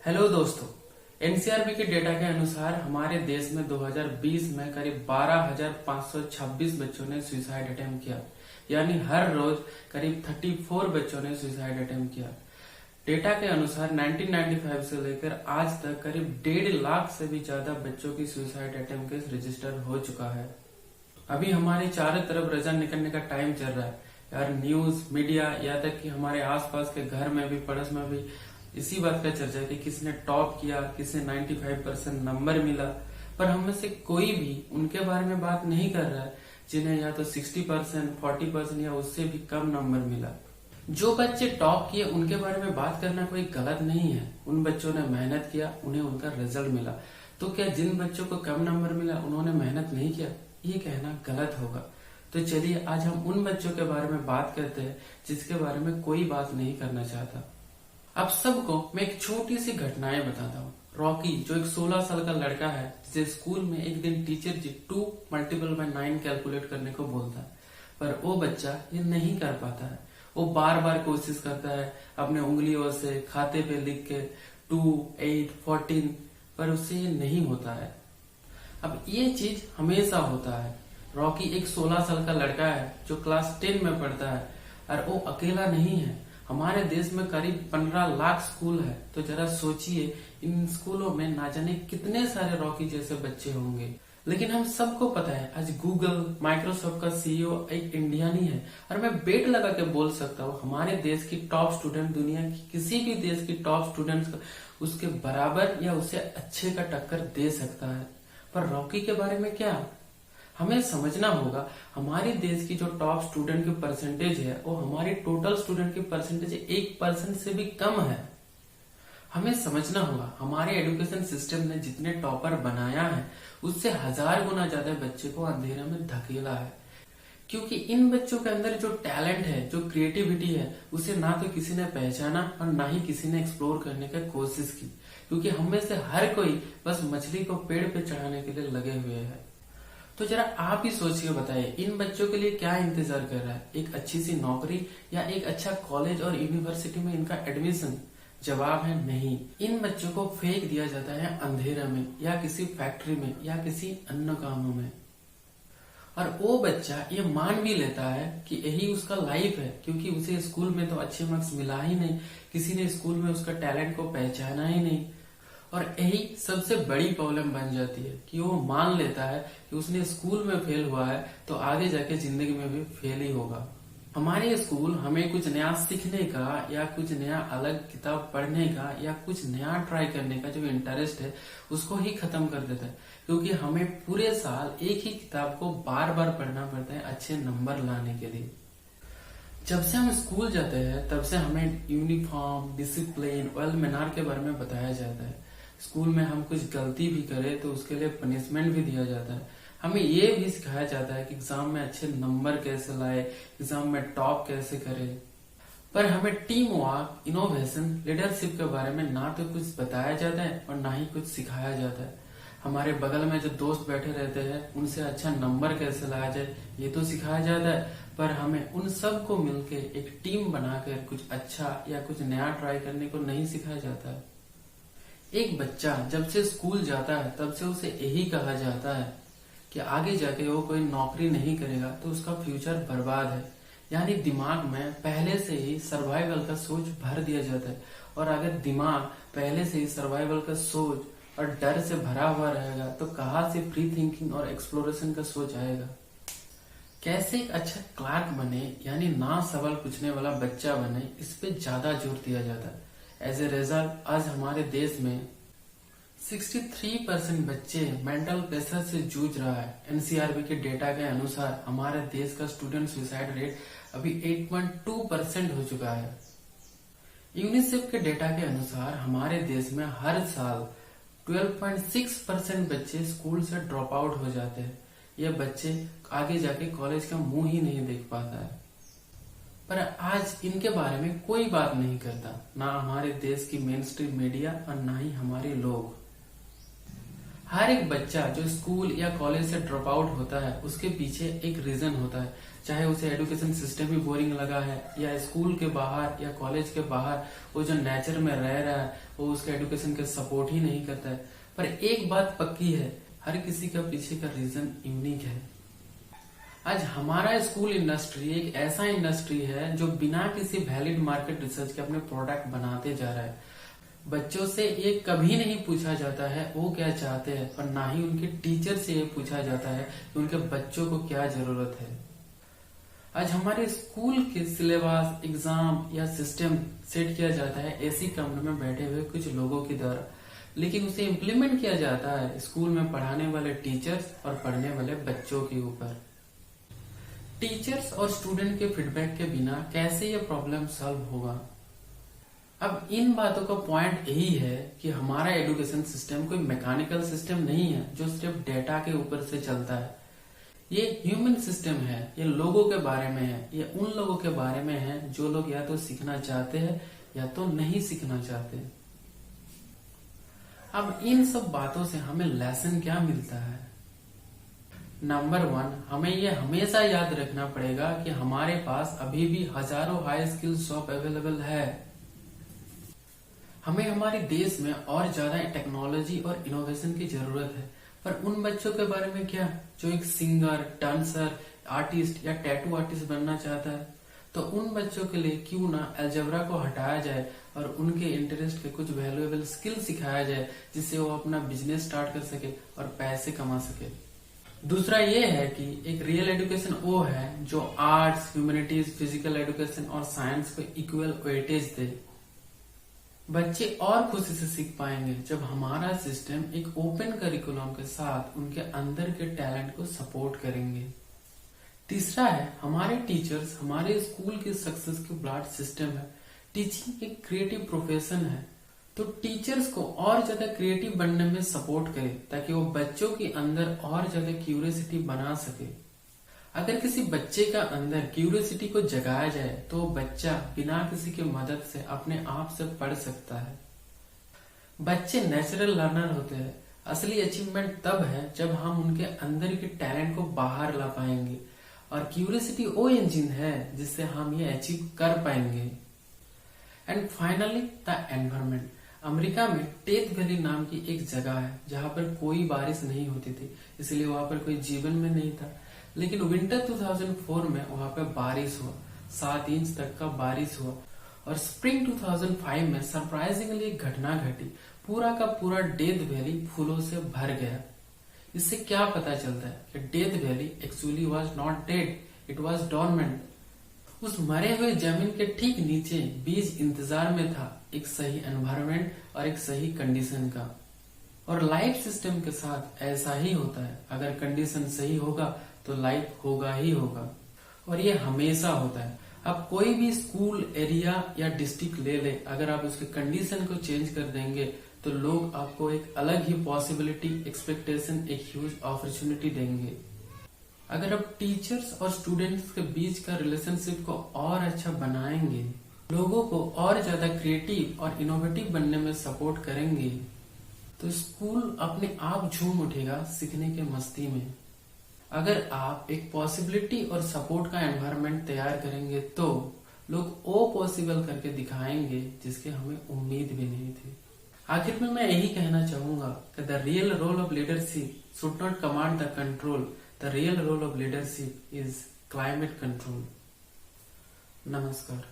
Hello दोस्तों, NCRB के data के अनुसार हमारे देश में 2020 में करीब 12,526 बच्चों ने सुसाइड अटेम्प्ट किया। यानी हर रोज करीब 34 बच्चों ने सुसाइड अटेम्प्ट किया। डेटा के अनुसार 1995 से लेकर आज तक करीब 1.5 लाख से भी ज्यादा बच्चों की सुसाइड अटेम्प्ट केस रजिस्टर हो चुका है। अभी हमारे चारों तरफ रजा निकलने का टाइम चल रहा है यार। न्यूज, मीडिया, यहाँ तक कि हमारे आसपास के घर में भी, पड़ोस में भी इसी बात का चर्चा है कि किसने टॉप किया, किसने 95% नंबर मिला। पर हम में से कोई भी उनके बारे में बात नहीं कर रहा है जिन्हें या तो 60%, 40% या उससे भी कम नंबर मिला। जो बच्चे टॉप किए उनके बारे में बात करना कोई गलत नहीं है। उन बच्चों ने मेहनत किया, उन्हें उनका रिजल्ट मिला। तो क्या जिन बच्चों को कम नंबर मिला उन्होंने मेहनत नहीं किया, ये कहना गलत होगा। तो चलिए आज हम उन बच्चों के बारे में बात करते हैं जिसके बारे में कोई बात नहीं करना चाहता। अब सबको मैं एक छोटी सी घटनाएं बताता हूँ। रॉकी जो एक 16 साल का लड़का है, जिसे स्कूल में एक दिन टीचर जी 2 × 9 कैलकुलेट करने को बोलता है, पर वो बच्चा ये नहीं कर पाता है। वो बार बार कोशिश करता है अपने उंगलियों से खाते पे लिख के 2, 8, 14, पर उससे ये नहीं होता है। अब ये चीज हमेशा होता है। रॉकी एक 16 साल का लड़का है जो क्लास 10 में पढ़ता है, और वो अकेला नहीं है। हमारे देश में करीब 15 लाख स्कूल है। तो जरा सोचिए, इन स्कूलों में ना जाने कितने सारे रॉकी जैसे बच्चे होंगे। लेकिन हम सबको पता है आज गूगल, माइक्रोसॉफ्ट का सीईओ एक इंडियन है। और मैं बेट लगा के बोल सकता हूँ हमारे देश की टॉप स्टूडेंट दुनिया की किसी भी देश की टॉप स्टूडेंट उसके बराबर या उससे अच्छे का टक्कर दे सकता है। पर रॉकी के बारे में क्या, हमें समझना होगा हमारे देश की जो टॉप स्टूडेंट की परसेंटेज है वो हमारी टोटल स्टूडेंट की परसेंटेज 1% से भी कम है। हमें समझना होगा हमारे एजुकेशन सिस्टम ने जितने टॉपर बनाया है उससे 1000 गुना ज्यादा बच्चे को अंधेरे में धकेला है। क्योंकि इन बच्चों के अंदर जो टैलेंट है, जो क्रिएटिविटी है, उसे ना तो किसी ने पहचाना और ना ही किसी ने एक्सप्लोर करने की कोशिश की। क्योंकि हम में से हर कोई बस मछली को पेड़ पे चढ़ाने के लिए लगे हुए हैं। तो जरा आप ही सोच के बताइए, इन बच्चों के लिए क्या इंतजार कर रहा है? एक अच्छी सी नौकरी या एक अच्छा कॉलेज और यूनिवर्सिटी में इनका एडमिशन? जवाब है नहीं। इन बच्चों को फेंक दिया जाता है अंधेरे में या किसी फैक्ट्री में या किसी अन्य कामों में। और वो बच्चा ये मान भी लेता है कि यही उसका लाइफ है, क्योंकि उसे स्कूल में तो अच्छे मार्क्स मिला ही नहीं, किसी ने स्कूल में उसका टैलेंट को पहचाना ही नहीं। और यही सबसे बड़ी प्रॉब्लम बन जाती है कि वो मान लेता है कि उसने स्कूल में फेल हुआ है तो आगे जाके जिंदगी में भी फेल ही होगा। हमारे स्कूल हमें कुछ नया सीखने का या कुछ नया अलग किताब पढ़ने का या कुछ नया ट्राई करने का जो इंटरेस्ट है उसको ही खत्म कर देता है। क्योंकि हमें पूरे साल एक ही किताब को बार बार पढ़ना पड़ता है अच्छे नंबर लाने के लिए। जब से हम स्कूल जाते हैं तब से हमें यूनिफॉर्म, डिसिप्लिन, वेल मैनर के बारे में बताया जाता है। स्कूल में हम कुछ गलती भी करें तो उसके लिए पनिशमेंट भी दिया जाता है। हमें ये भी सिखाया जाता है कि एग्जाम में अच्छे नंबर कैसे लाए, एग्जाम में टॉप कैसे करें। पर हमें टीम वर्क, इनोवेशन, लीडरशिप के बारे में ना तो कुछ बताया जाता है और ना ही कुछ सिखाया जाता है। हमारे बगल में जो दोस्त बैठे रहते हैं उनसे अच्छा नंबर कैसे लाया जाए ये तो सिखाया जाता है, पर हमें उन सब को मिलके एक टीम बनाकर कुछ अच्छा या कुछ नया ट्राई करने को नहीं सिखाया जाता है। एक बच्चा जब से स्कूल जाता है तब से उसे यही कहा जाता है कि आगे जाके वो कोई नौकरी नहीं करेगा तो उसका फ्यूचर बर्बाद है। यानी दिमाग में पहले से ही सर्वाइवल का सोच भर दिया जाता है। और अगर दिमाग पहले से ही सर्वाइवल का सोच और डर से भरा हुआ रहेगा तो कहाँ से फ्री थिंकिंग और एक्सप्लोरेशन का सोच आएगा? कैसे एक अच्छा क्लार्क बने, यानी ना सवाल पूछने वाला बच्चा बने, इस पे ज्यादा जोर दिया जाता है। एज ए रिजल्ट आज हमारे देश में 63% बच्चे मेंटल प्रेशर से जूझ रहा है। एनसीआरबी के डेटा के अनुसार हमारे देश का स्टूडेंट सुसाइड रेट अभी 8.2% हो चुका है। यूनिसेफ के डेटा के अनुसार हमारे देश में हर साल 12.6% बच्चे स्कूल से ड्रॉप आउट हो जाते हैं। ये बच्चे आगे जाके कॉलेज का मुंह ही नहीं देख पाता है। पर आज इनके बारे में कोई बात नहीं करता, ना हमारे देश की मेन स्ट्रीम मीडिया और ना ही हमारे लोग। हर एक बच्चा जो स्कूल या कॉलेज से ड्रॉप आउट होता है उसके पीछे एक रीजन होता है चाहे उसे एजुकेशन सिस्टम ही बोरिंग लगा है, या स्कूल के बाहर या कॉलेज के बाहर वो जो नेचर में रह रहा है वो उसके एजुकेशन के सपोर्ट ही नहीं करता है। पर एक बात पक्की है, हर किसी का पीछे का रीजन यूनिक है। आज हमारा स्कूल इंडस्ट्री एक ऐसा इंडस्ट्री है जो बिना किसी वैलिड मार्केट रिसर्च के अपने प्रोडक्ट बनाते जा रहा है। बच्चों से ये कभी नहीं पूछा जाता है वो क्या चाहते हैं, पर ना ही उनके टीचर से ये पूछा जाता है कि उनके बच्चों को क्या जरूरत है। आज हमारे स्कूल के सिलेबस, एग्जाम या सिस्टम सेट किया जाता है एसी कमरे में बैठे हुए कुछ लोगों के द्वारा, लेकिन उसे इम्प्लीमेंट किया जाता है स्कूल में पढ़ाने वाले टीचर्स और पढ़ने वाले बच्चों के ऊपर। टीचर्स और स्टूडेंट के फीडबैक के बिना कैसे ये प्रॉब्लम सॉल्व होगा? अब इन बातों का पॉइंट यही है कि हमारा एजुकेशन सिस्टम कोई मैकेनिकल सिस्टम नहीं है जो सिर्फ डेटा के ऊपर से चलता है। ये ह्यूमन सिस्टम है, ये लोगों के बारे में है, ये उन लोगों के बारे में है जो लोग या तो सीखना चाहते हैं या तो नहीं सीखना चाहते। अब इन सब बातों से हमें लेसन क्या मिलता है? नंबर 1, हमें ये हमेशा याद रखना पड़ेगा कि हमारे पास अभी भी हजारों हाई स्किल जॉब अवेलेबल है। हमें हमारे देश में और ज्यादा टेक्नोलॉजी और इनोवेशन की जरूरत है, पर उन बच्चों के बारे में क्या जो एक सिंगर, डांसर, आर्टिस्ट या टैटू आर्टिस्ट बनना चाहता है? तो उन बच्चों के लिए क्यों ना अलजेब्रा को हटाया जाए और उनके इंटरेस्ट के कुछ वैल्यूएबल स्किल सिखाया जाए जिससे वो अपना बिजनेस स्टार्ट कर सके और पैसे कमा सके। दूसरा ये है कि एक रियल एजुकेशन वो है जो आर्ट्स, ह्यूमैनिटीज, फिजिकल एजुकेशन और साइंस को इक्वल वेटेज दे। बच्चे और खुशी से सीख पाएंगे जब हमारा सिस्टम एक ओपन करिकुलम के साथ उनके अंदर के टैलेंट को सपोर्ट करेंगे। तीसरा है, हमारे टीचर्स हमारे स्कूल की सक्सेस की ब्लड सिस्टम है। टीचिंग एक क्रिएटिव प्रोफेशन है, तो टीचर्स को और ज्यादा क्रिएटिव बनने में सपोर्ट करे ताकि वो बच्चों के अंदर और ज्यादा क्यूरियोसिटी बना सके। अगर किसी बच्चे का अंदर क्यूरियोसिटी को जगाया जाए तो वो बच्चा बिना किसी की मदद से अपने आप से पढ़ सकता है। बच्चे नेचुरल लर्नर होते हैं। असली अचीवमेंट तब है जब हम उनके अंदर के टैलेंट को बाहर ला पाएंगे, और क्यूरियोसिटी वो इंजन है जिससे हम ये अचीव कर पाएंगे। And finally the environment. America में टेथ वैली नाम की एक जगह है जहाँ पर कोई बारिश नहीं होती थी, इसलिए वहां पर कोई जीवन में नहीं था। लेकिन विंटर 2004 में वहां पे बारिश हुआ, 7 इंच तक का बारिश हुआ। और स्प्रिंग 2005 में सरप्राइजिंगली एक घटना घटी, पूरा का पूरा डेथ वैली फूलों से भर गया। इससे क्या पता चलता है कि death valley actually was not dead, it was dormant. उस मरे हुए जमीन के ठीक नीचे बीज इंतजार में था एक सही एनवायरनमेंट और एक सही कंडीशन का। और लाइफ सिस्टम के साथ ऐसा ही होता है, अगर कंडीशन सही होगा तो लाइफ होगा ही होगा, और ये हमेशा होता है। अब कोई भी स्कूल, एरिया या डिस्ट्रिक्ट ले ले, अगर आप उसके कंडीशन को चेंज कर देंगे तो लोग आपको एक अलग ही पॉसिबिलिटी, एक्सपेक्टेशन, एक ह्यूज अपॉर्चुनिटी देंगे। अगर आप टीचर्स और स्टूडेंट्स के बीच का रिलेशनशिप को और अच्छा बनाएंगे, लोगों को और ज्यादा क्रिएटिव और इनोवेटिव बनने में सपोर्ट करेंगे, तो स्कूल अपने आप झूम उठेगा सीखने के मस्ती में। अगर आप एक पॉसिबिलिटी और सपोर्ट का एनवायरनमेंट तैयार करेंगे तो लोग वो पॉसिबल करके दिखाएंगे जिसके हमें उम्मीद भी नहीं थी। आखिर में मैं यही कहना चाहूंगा कि the real role of leadership should not command the control, the real role of leadership is climate control. नमस्कार।